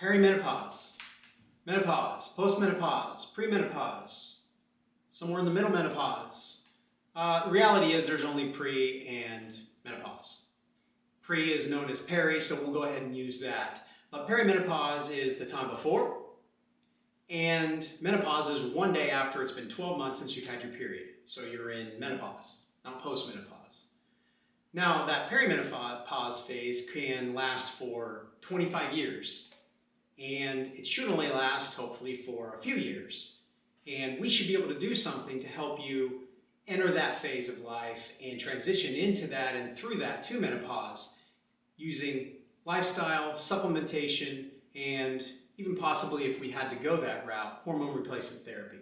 Perimenopause, menopause, postmenopause, premenopause, somewhere in the middle menopause. The reality is there's only pre and menopause. Pre is known as peri, so we'll go ahead and use that. But perimenopause is the time before, and menopause is one day after it's been 12 months since you've had your period. So you're in menopause, not postmenopause. Now, that perimenopause phase can last for 25 years, and it should only last, hopefully, for a few years. And we should be able to do something to help you enter that phase of life and transition into that and through that to menopause using lifestyle, supplementation, and even possibly, if we had to go that route, hormone replacement therapy.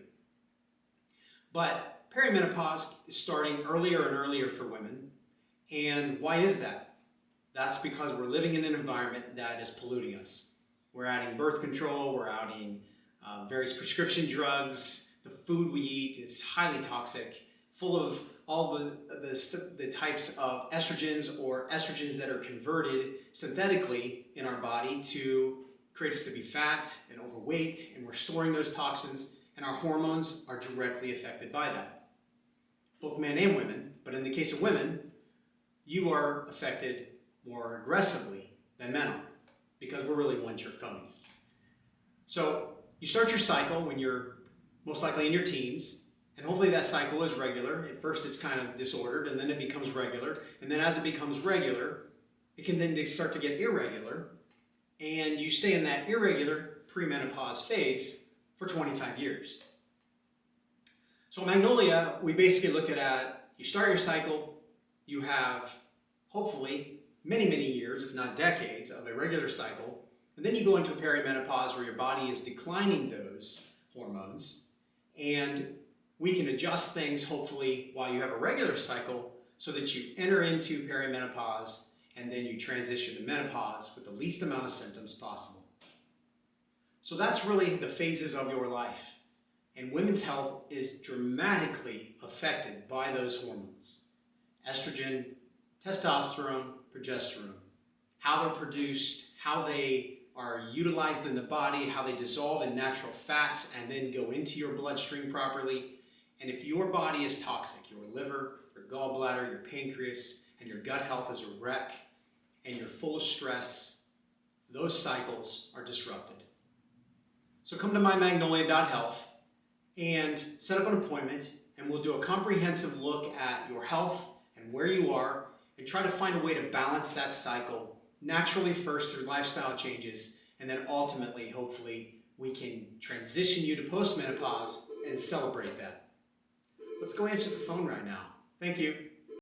But perimenopause is starting earlier and earlier for women. And why is that? That's because we're living in an environment that is polluting us. We're adding birth control, we're adding various prescription drugs. The food we eat is highly toxic, full of all the types of estrogens or estrogens that are converted synthetically in our body to create us to be fat and overweight, and we're storing those toxins, and our hormones are directly affected by that. Both men and women, but in the case of women, you are affected more aggressively than men are, because we're really one-trick ponies. So you start your cycle when you're most likely in your teens, and hopefully that cycle is regular. At first it's kind of disordered, and then it becomes regular, and then as it becomes regular, it can then start to get irregular, and you stay in that irregular premenopause phase for 25 years. So in Magnolia, we basically look at you start your cycle, you have hopefully many, many years, if not decades, of a regular cycle, and then you go into a perimenopause where your body is declining those hormones, and we can adjust things hopefully while you have a regular cycle so that you enter into perimenopause and then you transition to menopause with the least amount of symptoms possible. So that's really the phases of your life. And women's health is dramatically affected by those hormones. Estrogen, testosterone, progesterone. How they're produced, how they are utilized in the body, how they dissolve in natural fats and then go into your bloodstream properly. And if your body is toxic, your liver, your gallbladder, your pancreas, and your gut health is a wreck, and you're full of stress, those cycles are disrupted. So come to mymagnolia.health and set up an appointment, and we'll do a comprehensive look at your health and where you are, and try to find a way to balance that cycle naturally first through lifestyle changes, and then ultimately, hopefully, we can transition you to postmenopause and celebrate that. Let's go answer the phone right now. Thank you.